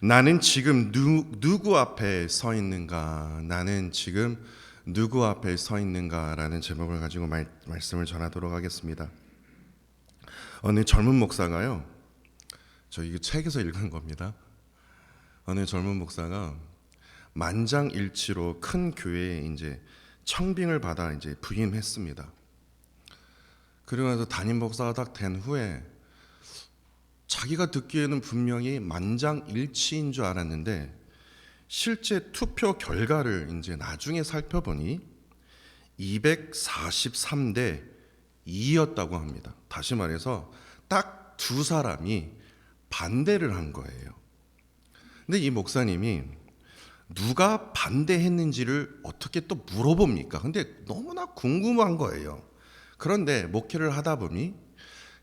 나는 지금 누구 앞에 서 있는가? 나는 지금 누구 앞에 서 있는가라는 제목을 가지고 말씀을 전하도록 하겠습니다. 어느 젊은 목사가요. 저 이거 책에서 읽은 겁니다. 어느 젊은 목사가 만장일치로 큰 교회에 이제 청빙을 받아 이제 부임했습니다. 그리고 나서 담임 목사가 딱 된 후에 자기가 듣기에는 분명히 만장일치인 줄 알았는데 실제 투표 결과를 이제 나중에 살펴보니 243대 2였다고 합니다. 다시 말해서 딱 두 사람이 반대를 한 거예요. 근데 이 목사님이 누가 반대했는지를 어떻게 또 물어봅니까? 근데 너무나 궁금한 거예요. 그런데 목회를 하다 보니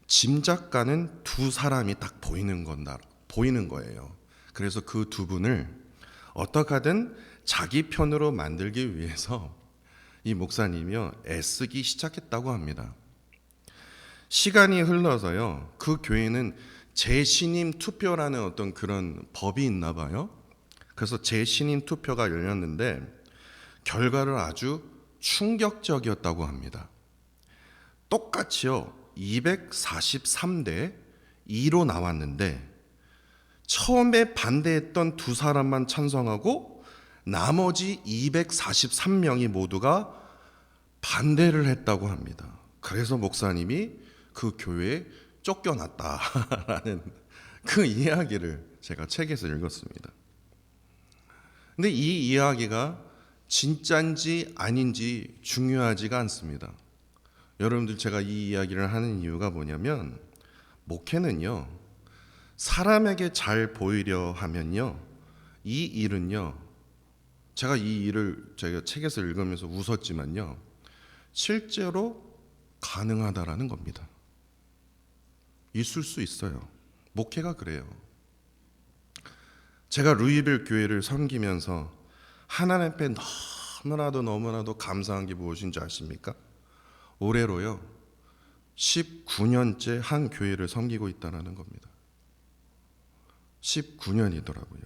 짐작 가는 두 사람이 딱 보이는 거예요. 그래서 그 두 분을 어떻게 하든 자기 편으로 만들기 위해서 이 목사님이요 애쓰기 시작했다고 합니다. 시간이 흘러서요 그 교회는 재신임 투표라는 어떤 그런 법이 있나 봐요. 그래서 재신임 투표가 열렸는데 결과를 아주 충격적이었다고 합니다. 똑같이요 243대 2로 나왔는데 처음에 반대했던 두 사람만 찬성하고 나머지 243명이 모두가 반대를 했다고 합니다. 그래서 목사님이 그 교회에 쫓겨났다라는 그 이야기를 제가 책에서 읽었습니다. 근데 이 이야기가 진짜인지 아닌지 중요하지가 않습니다. 여러분들 제가 이 이야기를 하는 이유가 뭐냐면 목회는요 사람에게 잘 보이려 하면요 이 일은요 제가 이 일을 제가 책에서 읽으면서 웃었지만요 실제로 가능하다라는 겁니다. 있을 수 있어요. 목회가 그래요. 제가 루이빌 교회를 섬기면서 하나님 앞에 너무나도 감사한 게 무엇인지 아십니까? 올해로요 19년째 한 교회를 섬기고 있다는 겁니다. 19년이더라고요.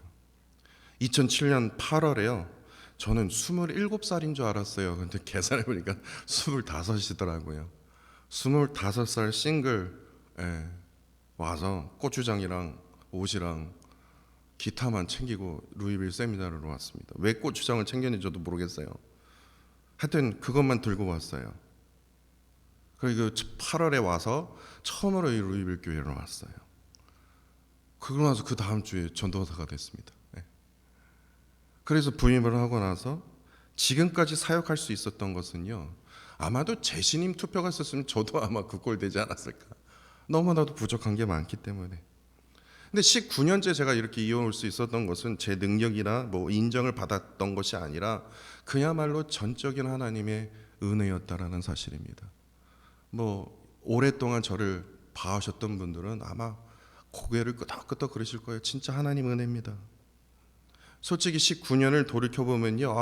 2007년 8월에요 저는 27살인 줄 알았어요. 근데 계산해보니까 25이더라고요. 25살 싱글 와서 고추장이랑 옷이랑 기타만 챙기고 루이빌 세미나르로 왔습니다. 왜 고추장을 챙겼는지 저도 모르겠어요. 하여튼 그것만 들고 왔어요. 그리고 8월에 와서 처음으로 이 루이빌 교회로 왔어요. 그러고 나서 그 다음 주에 전도사가 됐습니다. 그래서 부임을 하고 나서 지금까지 사역할 수 있었던 것은요 아마도 재신임 투표가 있었으면 저도 아마 그 꼴 되지 않았을까. 너무나도 부족한 게 많기 때문에. 근데 19년째 제가 이렇게 이어올 수 있었던 것은 제 능력이나 뭐 인정을 받았던 것이 아니라 그야말로 전적인 하나님의 은혜였다라는 사실입니다. 뭐 오랫동안 저를 봐오셨던 분들은 아마 고개를 끄덕끄덕 그러실 거예요. 진짜 하나님 은혜입니다. 솔직히 19년을 돌이켜보면요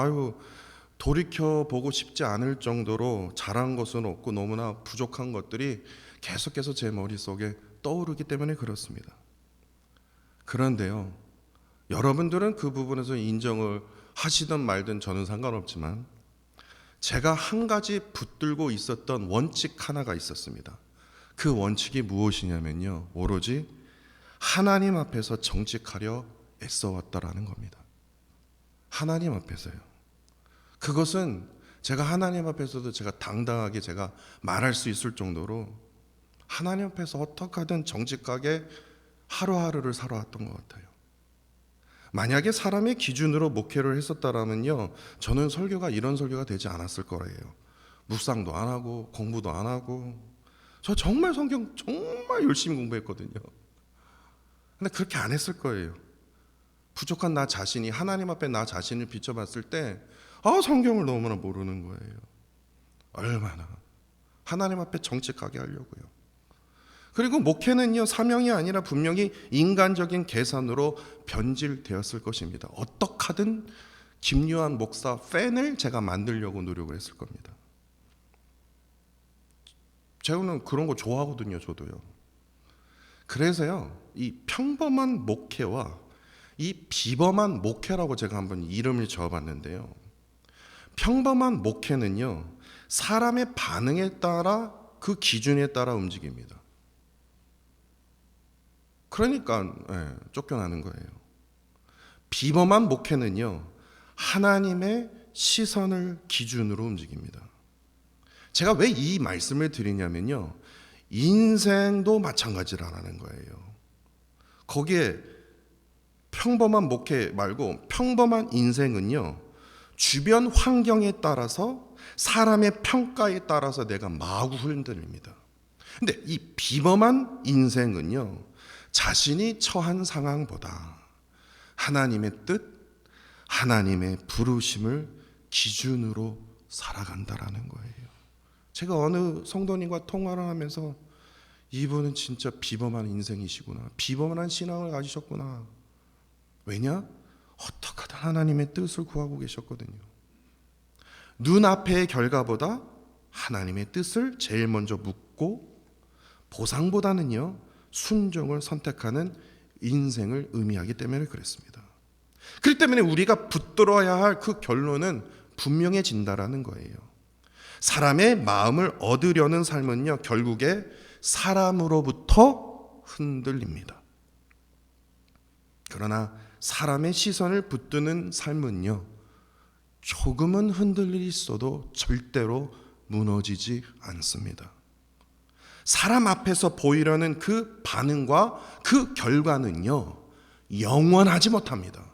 돌이켜보고 싶지 않을 정도로 잘한 것은 없고 너무나 부족한 것들이 계속해서 제 머릿속에 떠오르기 때문에 그렇습니다. 그런데요 여러분들은 그 부분에서 인정을 하시든 말든 저는 상관없지만 제가 한 가지 붙들고 있었던 원칙 하나가 있었습니다. 그 원칙이 무엇이냐면요 오로지 하나님 앞에서 정직하려 애써왔다라는 겁니다. 하나님 앞에서요. 그것은 제가 하나님 앞에서도 제가 당당하게 제가 말할 수 있을 정도로 하나님 앞에서 어떻게 하든 정직하게 하루하루를 살아왔던 것 같아요. 만약에 사람의 기준으로 목회를 했었다라면요 저는 설교가 이런 설교가 되지 않았을 거예요. 묵상도 안 하고 공부도 안 하고 저 정말 성경 정말 열심히 공부했거든요. 근데 그렇게 안 했을 거예요. 부족한 나 자신이 하나님 앞에 나 자신을 비춰봤을 때 성경을 너무나 모르는 거예요. 얼마나 하나님 앞에 정직하게 하려고요. 그리고 목회는요 사명이 아니라 분명히 인간적인 계산으로 변질되었을 것입니다. 어떻게 하든 김요한 목사 팬을 제가 만들려고 노력을 했을 겁니다. 제가는 그런 거 좋아하거든요. 저도요. 그래서요 이 평범한 목회와 이 비범한 목회라고 제가 한번 이름을 지어봤는데요. 평범한 목회는요, 사람의 반응에 따라 그 기준에 따라 움직입니다. 그러니까 쫓겨나는 거예요. 비범한 목회는요, 하나님의 시선을 기준으로 움직입니다. 제가 왜 이 말씀을 드리냐면요, 인생도 마찬가지라는 거예요. 거기에 평범한 목회 말고 평범한 인생은요, 주변 환경에 따라서 사람의 평가에 따라서 내가 마구 흔들립니다. 근데 이 비범한 인생은요, 자신이 처한 상황보다 하나님의 뜻, 하나님의 부르심을 기준으로 살아간다라는 거예요. 제가 어느 성도님과 통화를 하면서 이분은 진짜 비범한 인생이시구나, 비범한 신앙을 가지셨구나. 왜냐? 어떻게든 하나님의 뜻을 구하고 계셨거든요. 눈앞의 결과보다 하나님의 뜻을 제일 먼저 묻고 보상보다는요, 순종을 선택하는 인생을 의미하기 때문에 그랬습니다. 그렇기 때문에 우리가 붙들어야 할 그 결론은 분명해진다라는 거예요. 사람의 마음을 얻으려는 삶은요, 결국에 사람으로부터 흔들립니다. 그러나 사람의 시선을 붙드는 삶은요, 조금은 흔들릴 일 있어도 절대로 무너지지 않습니다. 사람 앞에서 보이려는 그 반응과 그 결과는요, 영원하지 못합니다.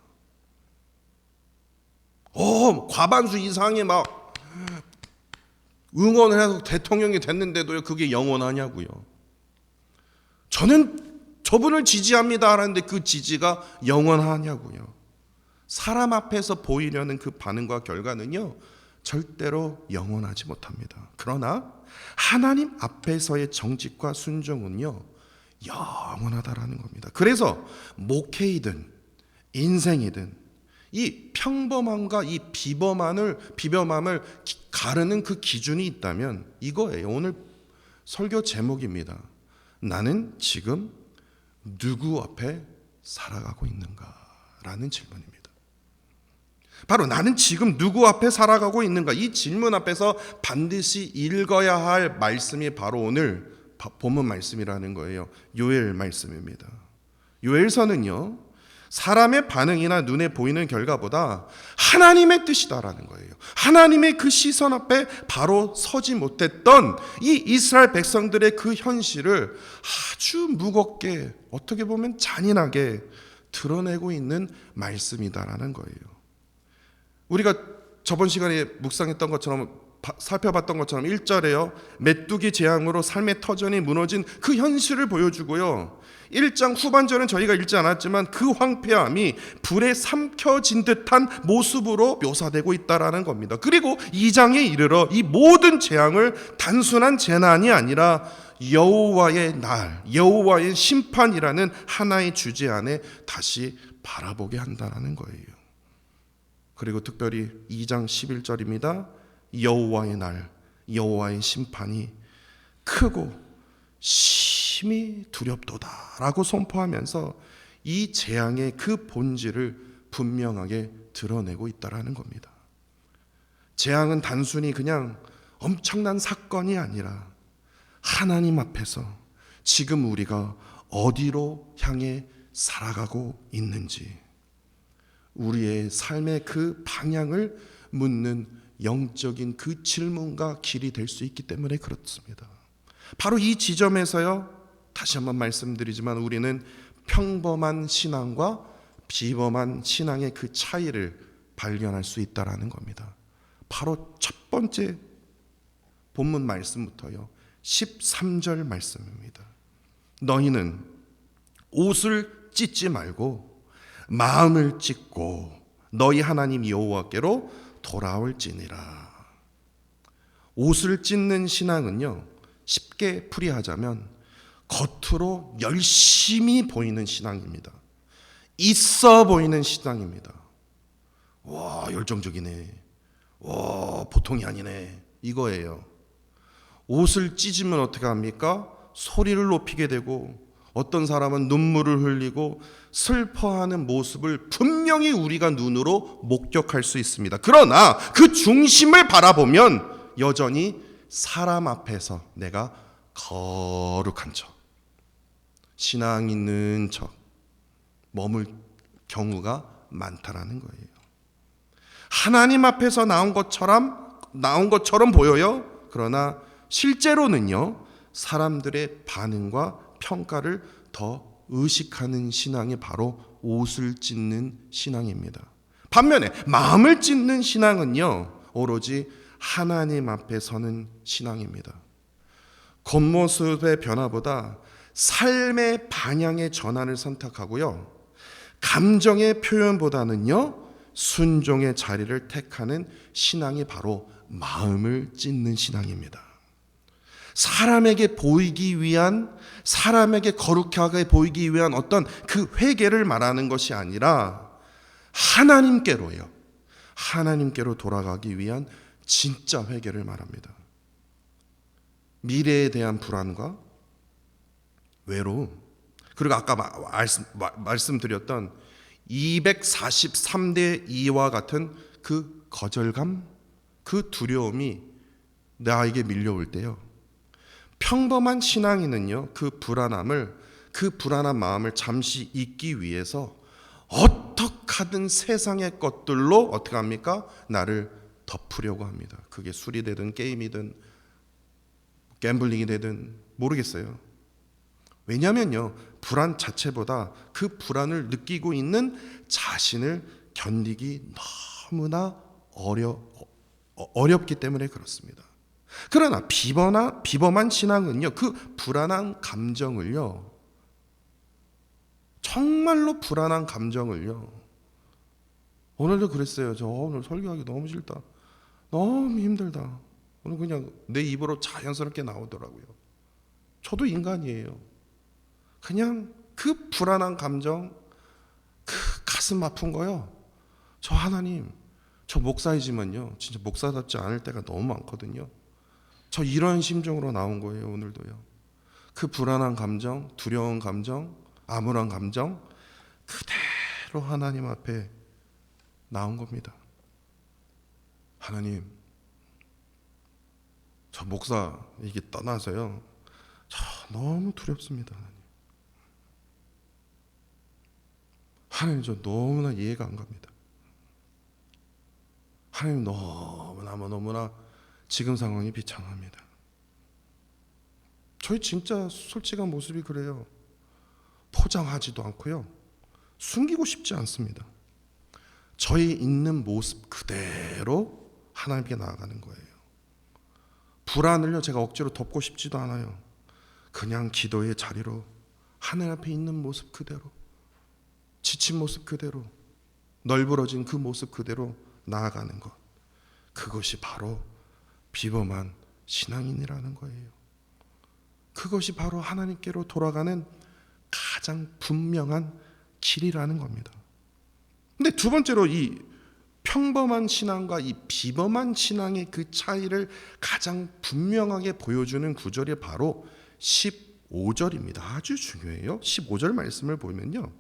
과반수 이상이 막 응원을 해서 대통령이 됐는데도 그게 영원하냐고요. 저는 저분을 지지합니다 하는데 그 지지가 영원하냐고요. 사람 앞에서 보이려는 그 반응과 결과는요, 절대로 영원하지 못합니다. 그러나 하나님 앞에서의 정직과 순종은요, 영원하다라는 겁니다. 그래서 목회이든 인생이든 이 평범함과 이 비범함을 가르는 그 기준이 있다면 이거예요. 오늘 설교 제목입니다. 나는 지금 누구 앞에 살아가고 있는가라는 질문입니다. 바로 나는 지금 누구 앞에 살아가고 있는가, 이 질문 앞에서 반드시 읽어야 할 말씀이 바로 오늘 본문 말씀이라는 거예요. 요엘 말씀입니다. 요엘서는요, 사람의 반응이나 눈에 보이는 결과보다 하나님의 뜻이다라는 거예요. 하나님의 그 시선 앞에 바로 서지 못했던 이 이스라엘 백성들의 그 현실을 아주 무겁게, 어떻게 보면 잔인하게 드러내고 있는 말씀이다라는 거예요. 우리가 저번 시간에 묵상했던 것처럼, 살펴봤던 것처럼 1절에요, 메뚜기 재앙으로 삶의 터전이 무너진 그 현실을 보여주고요, 1장 후반절은 저희가 읽지 않았지만 그 황폐함이 불에 삼켜진 듯한 모습으로 묘사되고 있다라는 겁니다. 그리고 2장에 이르러 이 모든 재앙을 단순한 재난이 아니라 여호와의 날, 여호와의 심판이라는 하나의 주제 안에 다시 바라보게 한다는 거예요. 그리고 특별히 2장 11절입니다. 여호와의 날, 여호와의 심판이 크고 심히 두렵도다라고 선포하면서 이 재앙의 그 본질을 분명하게 드러내고 있다라는 겁니다. 재앙은 단순히 그냥 엄청난 사건이 아니라 하나님 앞에서 지금 우리가 어디로 향해 살아가고 있는지, 우리의 삶의 그 방향을 묻는 영적인 그 질문과 길이 될 수 있기 때문에 그렇습니다. 바로 이 지점에서요, 다시 한번 말씀드리지만 우리는 평범한 신앙과 비범한 신앙의 그 차이를 발견할 수 있다라는 겁니다. 바로 첫 번째 본문 말씀부터요, 13절 말씀입니다. 너희는 옷을 찢지 말고 마음을 찢고 너희 하나님 여호와께로 돌아올지니라. 옷을 찢는 신앙은요, 쉽게 풀이하자면 겉으로 열심히 보이는 신앙입니다. 있어 보이는 신앙입니다. 와, 열정적이네. 와, 보통이 아니네. 이거예요. 옷을 찢으면 어떻게 합니까? 소리를 높이게 되고 어떤 사람은 눈물을 흘리고 슬퍼하는 모습을 분명히 우리가 눈으로 목격할 수 있습니다. 그러나 그 중심을 바라보면 여전히 사람 앞에서 내가 거룩한 척, 신앙 있는 척 머물 경우가 많다라는 거예요. 하나님 앞에서 나온 것처럼 보여요. 그러나 실제로는요, 사람들의 반응과 평가를 더 의식하는 신앙이 바로 옷을 찢는 신앙입니다. 반면에 마음을 찢는 신앙은요, 오로지 하나님 앞에 서는 신앙입니다. 겉모습의 변화보다 삶의 방향의 전환을 선택하고요, 감정의 표현보다는요, 순종의 자리를 택하는 신앙이 바로 마음을 찢는 신앙입니다. 사람에게 보이기 위한, 사람에게 거룩하게 보이기 위한 어떤 그 회개를 말하는 것이 아니라 하나님께로요, 하나님께로 돌아가기 위한 진짜 회개를 말합니다. 미래에 대한 불안과 외로움, 그리고 아까 말씀드렸던 243대 2와 같은 그 거절감, 그 두려움이 나에게 밀려올 때요, 평범한 신앙인은요, 그 불안한 마음을 잠시 잊기 위해서 어떻게 하든 세상의 것들로 어떻게 합니까? 나를 덮으려고 합니다. 그게 술이 되든 게임이든 갬블링이 되든 모르겠어요. 왜냐하면요, 불안 자체보다 그 불안을 느끼고 있는 자신을 견디기 너무나 어렵기 때문에 그렇습니다. 그러나 비범한 신앙은요, 그 불안한 감정을요, 정말로 불안한 감정을요, 오늘도 그랬어요. 저 오늘 설교하기 너무 싫다, 너무 힘들다, 오늘 그냥 내 입으로 자연스럽게 나오더라고요. 저도 인간이에요. 그냥 그 불안한 감정, 그 가슴 아픈 거요, 저 하나님, 저 목사이지만요, 진짜 목사답지 않을 때가 너무 많거든요. 저 이런 심정으로 나온 거예요. 오늘도요. 그 불안한 감정, 두려운 감정, 암울한 감정 그대로 하나님 앞에 나온 겁니다. 하나님, 저 목사 이게 떠나서요, 저 너무 두렵습니다. 하나님, 저 너무나 이해가 안 갑니다. 하나님, 너무나 지금 상황이 비참합니다. 저희 진짜 솔직한 모습이 그래요. 포장하지도 않고요, 숨기고 싶지 않습니다. 저희 있는 모습 그대로 하나님께 나아가는 거예요. 불안을요, 제가 억지로 덮고 싶지도 않아요. 그냥 기도의 자리로 하나님 앞에 있는 모습 그대로, 지친 모습 그대로, 널브러진 그 모습 그대로 나아가는 것, 그것이 바로 비범한 신앙인이라는 거예요. 그것이 바로 하나님께로 돌아가는 가장 분명한 길이라는 겁니다. 근데 두 번째로 이 평범한 신앙과 이 비범한 신앙의 그 차이를 가장 분명하게 보여주는 구절이 바로 15절입니다. 아주 중요해요. 15절 말씀을 보면요,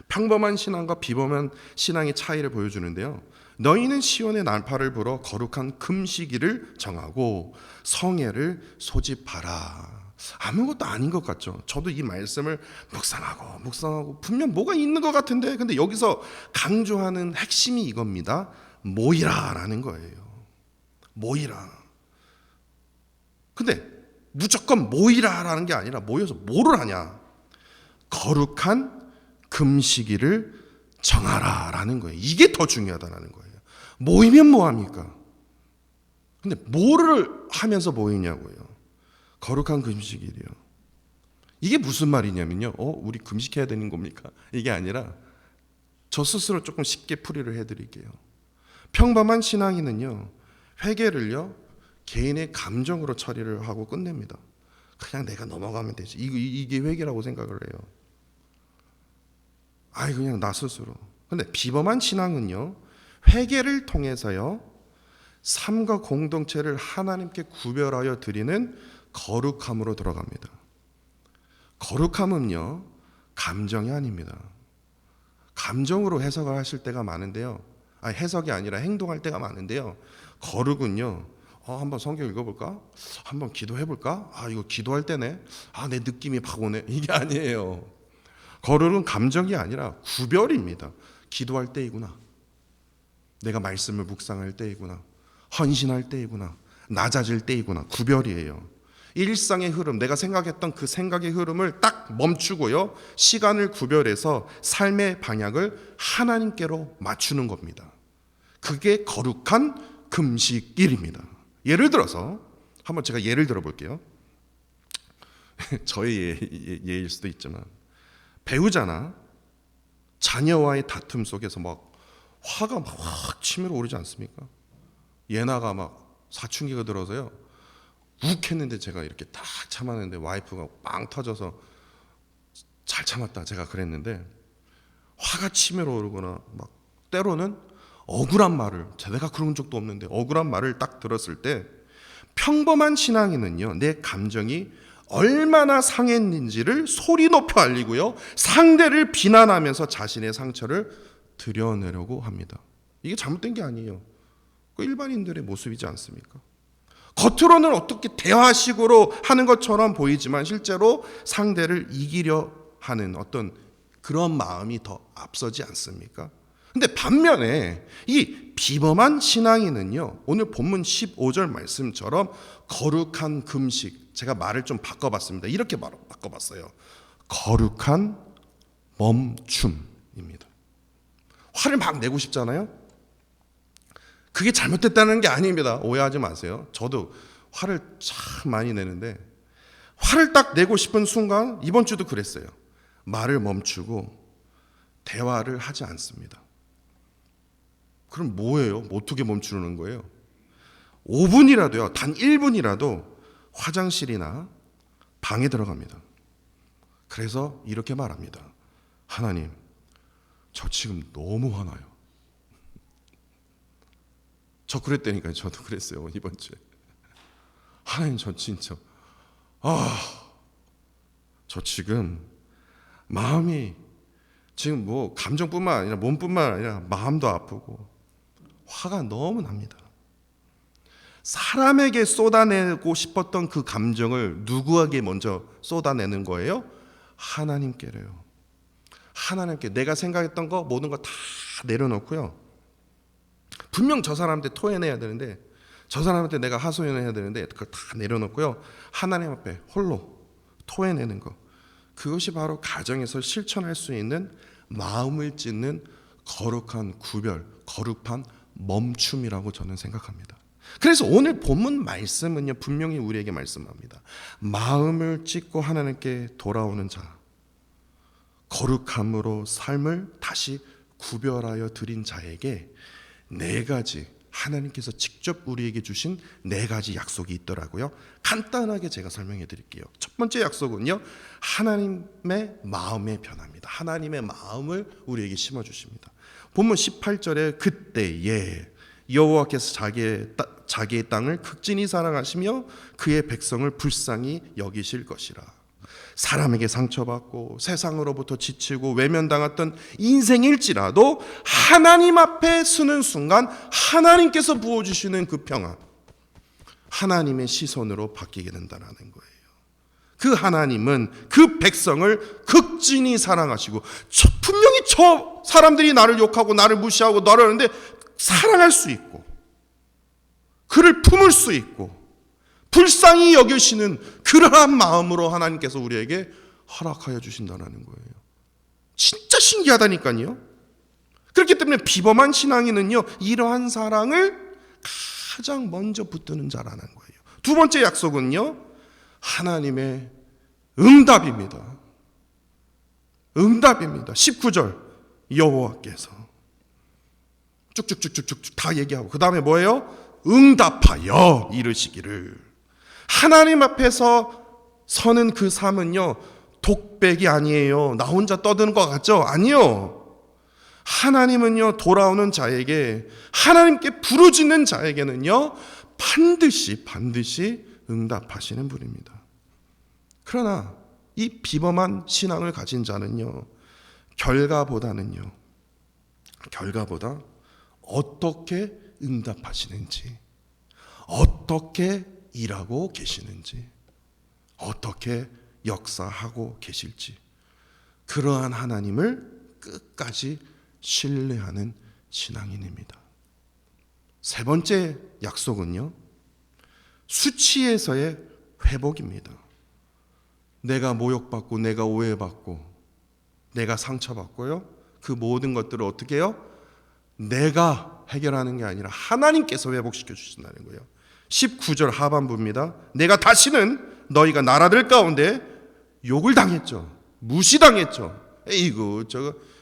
평범한 신앙과 비범한 신앙의 차이를 보여주는데요, 너희는 시온의 날파를 불어 거룩한 금식일을 정하고 성회를 소집하라. 아무것도 아닌 것 같죠. 저도 이 말씀을 묵상하고 분명 뭐가 있는 것 같은데, 근데 여기서 강조하는 핵심이 이겁니다. 모이라라는 거예요. 모이라. 근데 무조건 모이라라는 게 아니라 모여서 뭐를 하냐? 거룩한 금식일을 정하라라는 거예요. 이게 더 중요하다는 거예요. 모이면 뭐합니까? 근데 뭐를 하면서 모이냐고요? 거룩한 금식일이요. 이게 무슨 말이냐면요, 우리 금식해야 되는 겁니까? 이게 아니라 저 스스로 조금 쉽게 풀이를 해드릴게요. 평범한 신앙인은요, 회개를요, 개인의 감정으로 처리를 하고 끝냅니다. 그냥 내가 넘어가면 되지. 이게 회개라고 생각을 해요. 그냥 나 스스로. 근데 비범한 신앙은요, 회개를 통해서요, 삶과 공동체를 하나님께 구별하여 드리는 거룩함으로 들어갑니다. 거룩함은요, 감정이 아닙니다. 감정으로 해석을 하실 때가 많은데요. 해석이 아니라 행동할 때가 많은데요. 거룩은요, 한번 성경 읽어볼까? 한번 기도해볼까? 이거 기도할 때네. 내 느낌이 팍 오네. 이게 아니에요. 거룩은 감정이 아니라 구별입니다. 기도할 때이구나. 내가 말씀을 묵상할 때이구나. 헌신할 때이구나. 낮아질 때이구나. 구별이에요. 일상의 흐름, 내가 생각했던 그 생각의 흐름을 딱 멈추고요. 시간을 구별해서 삶의 방향을 하나님께로 맞추는 겁니다. 그게 거룩한 금식일입니다. 예를 들어서 한번 제가 예를 들어 볼게요. 저의 예일 수도 있지만, 배우자나 자녀와의 다툼 속에서 막 화가 막 확 치밀어 오르지 않습니까? 예나가 막 사춘기가 들어서요, 욱했는데 제가 이렇게 딱 참았는데 와이프가 빵 터져서 잘 참았다, 제가 그랬는데, 화가 치밀어 오르거나 막 때로는 억울한 말을, 내가 그런 적도 없는데 억울한 말을 딱 들었을 때, 평범한 신앙인은요, 내 감정이 얼마나 상했는지를 소리 높여 알리고요, 상대를 비난하면서 자신의 상처를 드러내려고 합니다. 이게 잘못된 게 아니에요. 그 일반인들의 모습이지 않습니까? 겉으로는 어떻게 대화식으로 하는 것처럼 보이지만 실제로 상대를 이기려 하는 어떤 그런 마음이 더 앞서지 않습니까? 근데 반면에 이 비범한 신앙인은요, 오늘 본문 15절 말씀처럼 거룩한 금식, 제가 말을 좀 바꿔봤습니다. 이렇게 바꿔봤어요. 거룩한 멈춤입니다. 화를 막 내고 싶잖아요. 그게 잘못됐다는 게 아닙니다. 오해하지 마세요. 저도 화를 참 많이 내는데, 화를 딱 내고 싶은 순간, 이번 주도 그랬어요. 말을 멈추고 대화를 하지 않습니다. 그럼 뭐예요? 어떻게 멈추는 거예요? 5분이라도요, 단 1분이라도 화장실이나 방에 들어갑니다. 그래서 이렇게 말합니다. 하나님, 저 지금 너무 화나요. 저 그랬다니까요. 저도 그랬어요, 이번 주에. 하나님, 저 진짜 저 지금 마음이, 지금 뭐 감정뿐만 아니라 몸뿐만 아니라 마음도 아프고 화가 너무 납니다. 사람에게 쏟아내고 싶었던 그 감정을 누구에게 먼저 쏟아내는 거예요? 하나님께래요. 하나님께 내가 생각했던 거 모든 거 다 내려놓고요. 분명 저 사람한테 토해내야 되는데, 저 사람한테 내가 하소연해야 되는데 그걸 다 내려놓고요, 하나님 앞에 홀로 토해내는 거, 그것이 바로 가정에서 실천할 수 있는 마음을 찢는 거룩한 구별, 거룩한 멈춤이라고 저는 생각합니다. 그래서 오늘 본문 말씀은요, 분명히 우리에게 말씀합니다. 마음을 찢고 하나님께 돌아오는 자, 거룩함으로 삶을 다시 구별하여 드린 자에게 네 가지, 하나님께서 직접 우리에게 주신 네 가지 약속이 있더라고요. 간단하게 제가 설명해 드릴게요. 첫 번째 약속은요, 하나님의 마음의 변화입니다. 하나님의 마음을 우리에게 심어 주십니다. 본문 18절에 그때에 여호와께서 자기의 땅을 극진히 사랑하시며 그의 백성을 불쌍히 여기실 것이라. 사람에게 상처받고 세상으로부터 지치고 외면당했던 인생일지라도 하나님 앞에 서는 순간 하나님께서 부어주시는 그 평안, 하나님의 시선으로 바뀌게 된다는 거예요. 그 하나님은 그 백성을 극진히 사랑하시고, 분명히 저 사람들이 나를 욕하고 나를 무시하고 나를 하는데 사랑할 수 있고, 그를 품을 수 있고 불쌍히 여기시는 그러한 마음으로 하나님께서 우리에게 허락하여 주신다는 거예요. 진짜 신기하다니까요. 그렇기 때문에 비범한 신앙인은요, 이러한 사랑을 가장 먼저 붙드는 자라는 거예요. 두 번째 약속은요, 하나님의 응답입니다. 응답입니다. 19절 여호와께서 쭉쭉쭉쭉쭉 다 얘기하고 그 다음에 뭐예요? 응답하여 이르시기를. 하나님 앞에서 서는 그 삶은요, 독백이 아니에요. 나 혼자 떠드는 것 같죠? 아니요. 하나님은요, 돌아오는 자에게, 하나님께 부르짖는 자에게는요, 반드시 응답하시는 분입니다. 그러나 이 비범한 신앙을 가진 자는요, 결과보다 어떻게 응답하시는지, 어떻게 일하고 계시는지, 어떻게 역사하고 계실지, 그러한 하나님을 끝까지 신뢰하는 신앙인입니다. 세 번째 약속은요, 수치에서의 회복입니다. 내가 모욕받고 내가 오해받고 내가 상처받고요, 그 모든 것들을 어떻게 해요? 내가 해결하는 게 아니라 하나님께서 회복시켜 주신다는 거예요. 19절 하반부입니다. 내가 다시는 너희가 나라들 가운데 욕을 당했죠. 무시당했죠. 에이구,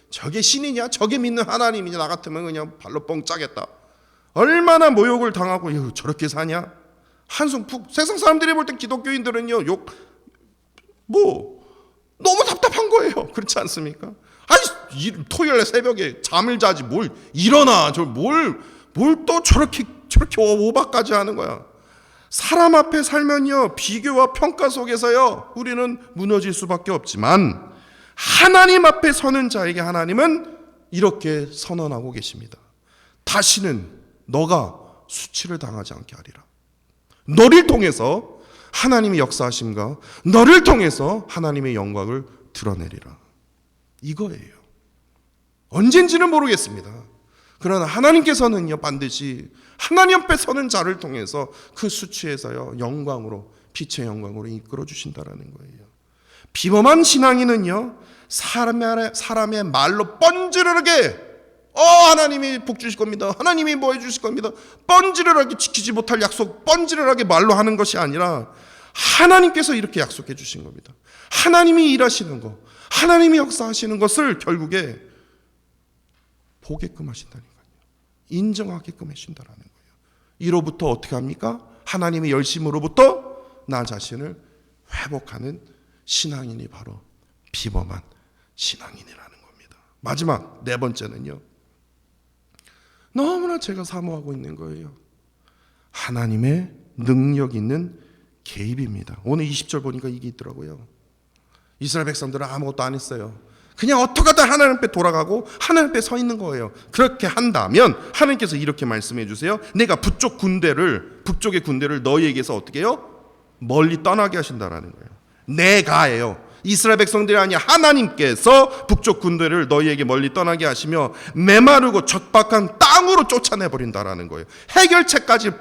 저게 신이냐? 저게 믿는 하나님이냐? 나 같으면 그냥 발로 뻥 짜겠다. 얼마나 모욕을 당하고 저렇게 사냐? 한숨 푹. 세상 사람들이 볼 때 기독교인들은요, 너무 답답한 거예요. 그렇지 않습니까? 아니, 토요일 새벽에 잠을 자지 뭘 일어나, 뭘 또 저렇게 오바까지 하는 거야. 사람 앞에 살면요, 비교와 평가 속에서요, 우리는 무너질 수밖에 없지만 하나님 앞에 서는 자에게 하나님은 이렇게 선언하고 계십니다. 다시는 너가 수치를 당하지 않게 하리라. 너를 통해서 하나님의 역사하심과 너를 통해서 하나님의 영광을 드러내리라. 이거예요. 언젠지는 모르겠습니다. 그러나 하나님께서는요, 반드시 하나님 앞에 서는 자를 통해서 그 수치에서요, 영광으로, 빛의 영광으로 이끌어 주신다라는 거예요. 비범한 신앙인은요, 사람의 말로 뻔지르르게 하나님이 복 주실 겁니다, 하나님이 뭐 해주실 겁니다, 뻔지르르하게 지키지 못할 약속 뻔지르르하게 말로 하는 것이 아니라 하나님께서 이렇게 약속해 주신 겁니다. 하나님이 일하시는 것, 하나님이 역사하시는 것을 결국에 보게끔 하신다니까요. 인정하게끔 하신다라는 거예요. 이로부터 어떻게 합니까? 하나님의 열심으로부터 나 자신을 회복하는 신앙인이 바로 비범한 신앙인이라는 겁니다. 마지막 네 번째는요, 너무나 제가 사모하고 있는 거예요. 하나님의 능력 있는 개입입니다. 오늘 20절 보니까 이게 있더라고요. 이스라엘 백성들은 아무것도 안 했어요. 그냥 어떻게 하다 하나님 앞에 돌아가고 하나님 앞에 서 있는 거예요. 그렇게 한다면 하나님께서 이렇게 말씀해 주세요. 내가 북쪽의 군대를 너희에게서 어떻게 해요? 멀리 떠나게 하신다라는 거예요. 내가예요. 이스라엘 백성들이 아니라 하나님께서 북쪽 군대를 너희에게 멀리 떠나게 하시며 메마르고 척박한 땅으로 쫓아내버린다라는 거예요. 해결책까지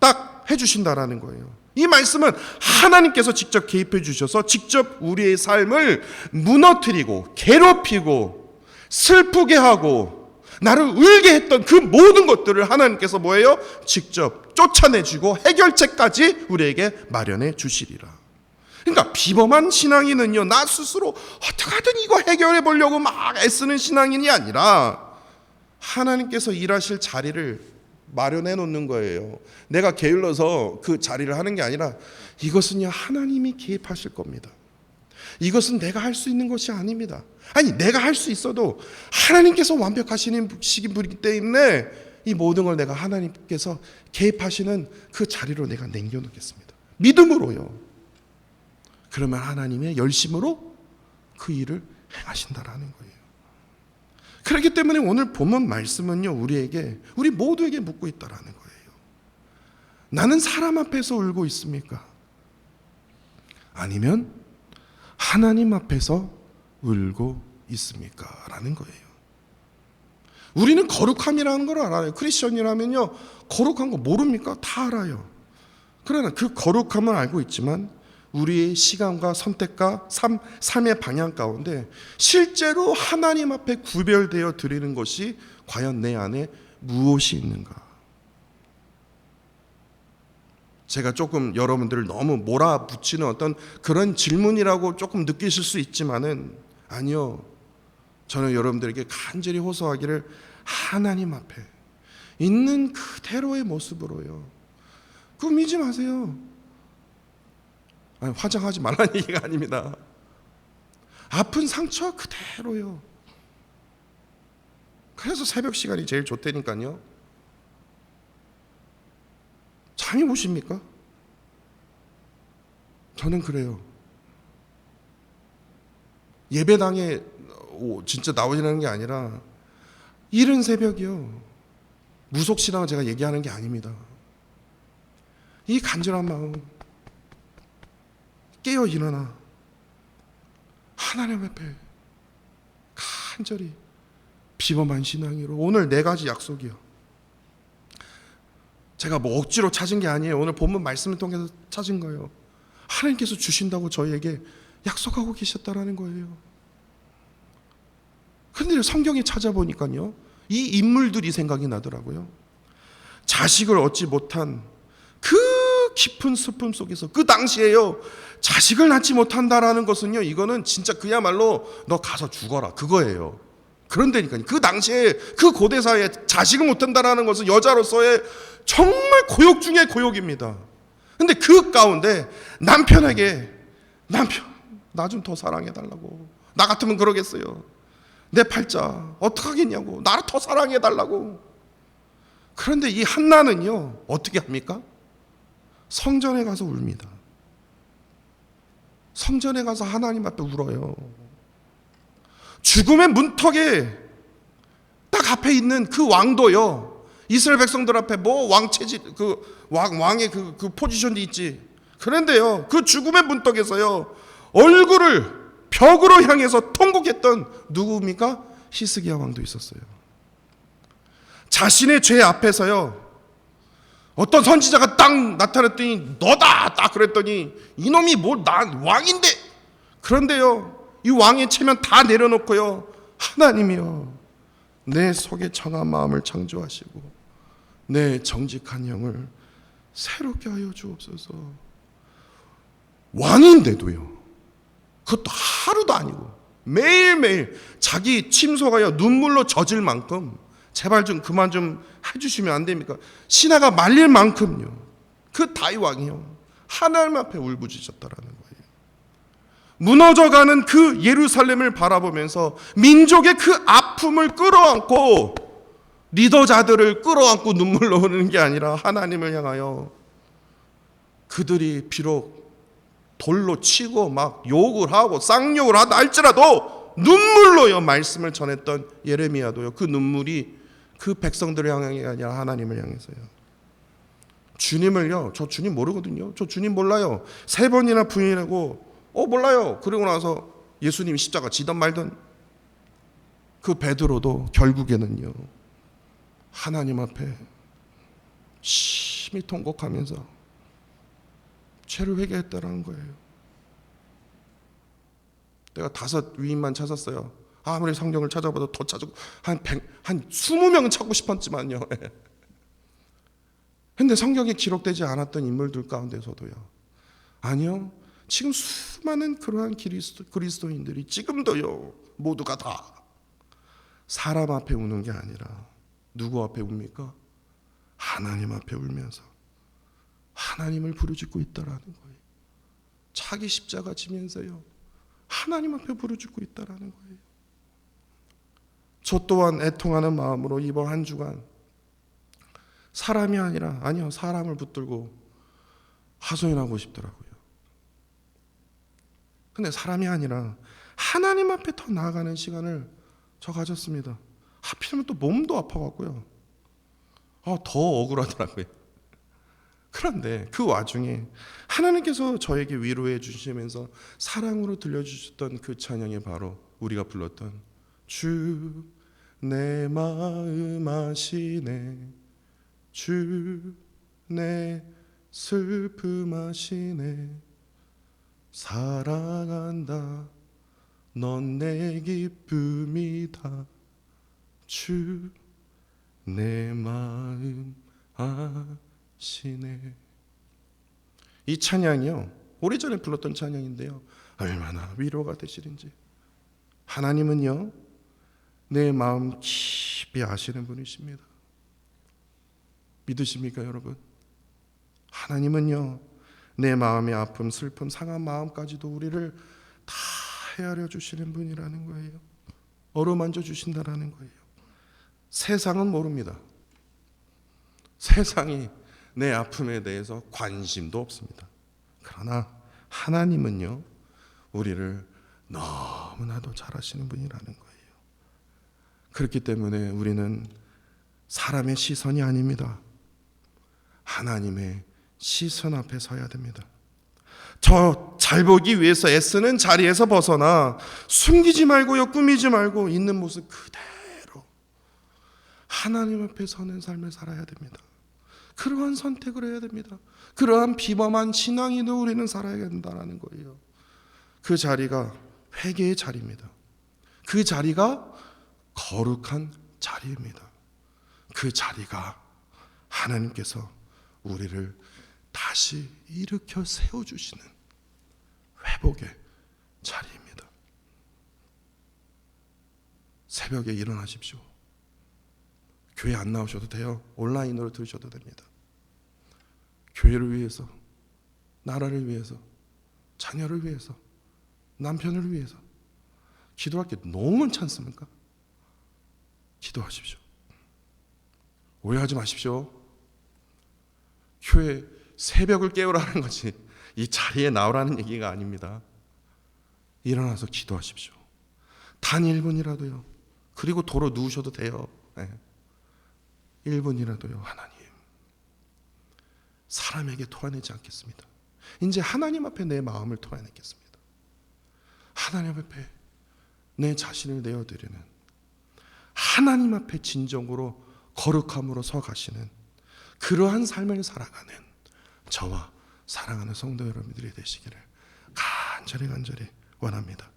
딱 해주신다라는 거예요. 이 말씀은 하나님께서 직접 개입해 주셔서 직접 우리의 삶을 무너뜨리고 괴롭히고 슬프게 하고 나를 울게 했던 그 모든 것들을 하나님께서 뭐예요? 직접 쫓아내주고 해결책까지 우리에게 마련해 주시리라. 그러니까 비범한 신앙인은요, 나 스스로 어떻게든 이거 해결해 보려고 막 애쓰는 신앙인이 아니라 하나님께서 일하실 자리를 마련해 놓는 거예요. 내가 게을러서 그 자리를 하는 게 아니라 이것은요, 하나님이 개입하실 겁니다. 이것은 내가 할 수 있는 것이 아닙니다. 아니, 내가 할 수 있어도 하나님께서 완벽하시는 분이기 때문에 이 모든 걸 내가 하나님께서 개입하시는 그 자리로 내가 남겨놓겠습니다. 믿음으로요. 그러면 하나님의 열심으로 그 일을 행하신다라는 거예요. 그렇기 때문에 오늘 본문 말씀은요, 우리 모두에게 묻고 있다라는 거예요. 나는 사람 앞에서 울고 있습니까? 아니면 하나님 앞에서 울고 있습니까? 라는 거예요. 우리는 거룩함이라는 걸 알아요. 크리스천이라면요, 거룩한 거 모릅니까? 다 알아요. 그러나 그 거룩함을 알고 있지만 우리의 시간과 선택과 삶의 방향 가운데 실제로 하나님 앞에 구별되어 드리는 것이 과연 내 안에 무엇이 있는가? 제가 조금 여러분들을 너무 몰아붙이는 어떤 그런 질문이라고 조금 느끼실 수 있지만은 아니요. 저는 여러분들에게 간절히 호소하기를 하나님 앞에 있는 그대로의 모습으로요. 꾸미지 마세요. 아니, 화장하지 말라는 얘기가 아닙니다. 아픈 상처 그대로요. 그래서 새벽 시간이 제일 좋다니까요. 잠이 오십니까? 저는 그래요. 예배당에 진짜 나오시는 게 아니라 이른 새벽이요. 무속신앙을 제가 얘기하는 게 아닙니다. 이 간절한 마음, 깨어 일어나 하나님 앞에 간절히 비범한 신앙으로. 오늘 4가지 약속이요. 제가 뭐 억지로 찾은 게 아니에요. 오늘 본문 말씀을 통해서 찾은 거예요. 하나님께서 주신다고 저희에게 약속하고 계셨다라는 거예요. 근데 성경에 찾아보니까요, 이 인물들이 생각이 나더라고요. 자식을 얻지 못한 그 깊은 슬픔 속에서, 그 당시에요, 자식을 낳지 못한다라는 것은요, 이거는 진짜 그야말로 너 가서 죽어라 그거예요. 그런데니까요, 그 당시에 그 고대사에 자식을 못한다라는 것은 여자로서의 정말 고욕 중의 고욕입니다. 근데 그 가운데 남편에게, 남편 나 좀 더 사랑해달라고. 나 같으면 그러겠어요. 내 팔자 어떡하겠냐고. 나를 더 사랑해달라고. 그런데 이 한나는요, 어떻게 합니까? 성전에 가서 웁니다. 성전에 가서 하나님 앞에 울어요. 죽음의 문턱에 딱 앞에 있는 그 왕도요, 이스라엘 백성들 앞에 뭐 왕체질, 왕의 그 포지션이 있지. 그런데요, 그 죽음의 문턱에서요, 얼굴을 벽으로 향해서 통곡했던 누구입니까? 히스기야 왕도 있었어요. 자신의 죄 앞에서요, 어떤 선지자가 딱 나타났더니 너다 딱 그랬더니 이놈이 뭘, 난 왕인데. 그런데요, 이 왕의 체면 다 내려놓고요, 하나님이요, 내 속에 정한 마음을 창조하시고 내 정직한 영을 새롭게 하여 주옵소서. 왕인데도요, 그것도 하루도 아니고 매일매일 자기 침소가요 눈물로 젖을 만큼, 제발 좀 그만 좀 해주시면 안 됩니까? 신하가 말릴 만큼요, 그 다윗 왕이요, 하나님 앞에 울부짖었다라는 거예요. 무너져가는 그 예루살렘을 바라보면서 민족의 그 아픔을 끌어안고, 리더자들을 끌어안고 눈물로 흐르는 게 아니라 하나님을 향하여, 그들이 비록 돌로 치고 막 욕을 하고 쌍욕을 하다 할지라도 눈물로요 말씀을 전했던 예레미야도요, 그 눈물이 그 백성들을 향해 아니라 하나님을 향해서요. 주님을요, 저 주님 모르거든요. 저 주님 몰라요. 3번이나 부인하고 몰라요. 그러고 나서 예수님이 십자가 지던 말던 그 베드로도 결국에는요, 하나님 앞에 심히 통곡하면서 죄를 회개했다라는 거예요. 내가 5 위인만 찾았어요. 아무리 성경을 찾아봐도 더 찾고 한 20명은 찾고 싶었지만요. 근데 성경에 기록되지 않았던 인물들 가운데서도요, 아니요, 지금 수많은 그러한 그리스도인들이 지금도요, 모두가 다 사람 앞에 우는 게 아니라 누구 앞에 웁니까? 하나님 앞에 울면서 하나님을 부르짖고 있다라는 거예요. 자기 십자가 지면서요, 하나님 앞에 부르짖고 있다라는 거예요. 저 또한 애통하는 마음으로 이번 한 주간 사람이 아니라, 아니요, 사람을 붙들고 하소연하고 싶더라고요. 근데 사람이 아니라 하나님 앞에 더 나아가는 시간을 저 가졌습니다. 하필이면 또 몸도 아파갖고요, 더 억울하더라고요. 그런데 그 와중에 하나님께서 저에게 위로해 주시면서 사랑으로 들려주셨던 그 찬양이 바로 우리가 불렀던 주 내 마음 아시네, 주 내 슬픔 아시네, 사랑한다 넌 내 기쁨이다, 주 내 마음 아시네. 이 찬양이요, 오래전에 불렀던 찬양인데요, 얼마나 위로가 되시는지. 하나님은요, 내 마음 깊이 아시는 분이십니다. 믿으십니까 여러분? 하나님은요, 내 마음의 아픔, 슬픔, 상한 마음까지도 우리를 다 헤아려 주시는 분이라는 거예요. 어루만져 주신다라는 거예요. 세상은 모릅니다. 세상이 내 아픔에 대해서 관심도 없습니다. 그러나 하나님은요, 우리를 너무나도 잘하시는 분이라는 거예요. 그렇기 때문에 우리는 사람의 시선이 아닙니다. 하나님의 시선 앞에 서야 됩니다. 저 잘 보기 위해서 애쓰는 자리에서 벗어나 숨기지 말고요, 꾸미지 말고 있는 모습 그대로 하나님 앞에 서는 삶을 살아야 됩니다. 그러한 선택을 해야 됩니다. 그러한 비범한 신앙인으로 우리는 살아야 된다는 거예요. 그 자리가 회개의 자리입니다. 그 자리가 거룩한 자리입니다. 그 자리가 하나님께서 우리를 다시 일으켜 세워주시는 회복의 자리입니다. 새벽에 일어나십시오. 교회 안 나오셔도 돼요. 온라인으로 들으셔도 됩니다. 교회를 위해서, 나라를 위해서, 자녀를 위해서, 남편을 위해서 기도할 게 너무 많지 않습니까? 기도하십시오. 오해하지 마십시오. 교회 새벽을 깨우라는 것이 이 자리에 나오라는 얘기가 아닙니다. 일어나서 기도하십시오. 단 1분이라도요. 그리고 도로 누우셔도 돼요. 1분이라도요. 하나님, 사람에게 토해내지 않겠습니다. 이제 하나님 앞에 내 마음을 토해내겠습니다. 하나님 앞에 내 자신을 내어드리는, 하나님 앞에 진정으로 거룩함으로 서 가시는 그러한 삶을 살아가는 저와 사랑하는 성도 여러분들이 되시기를 간절히 원합니다.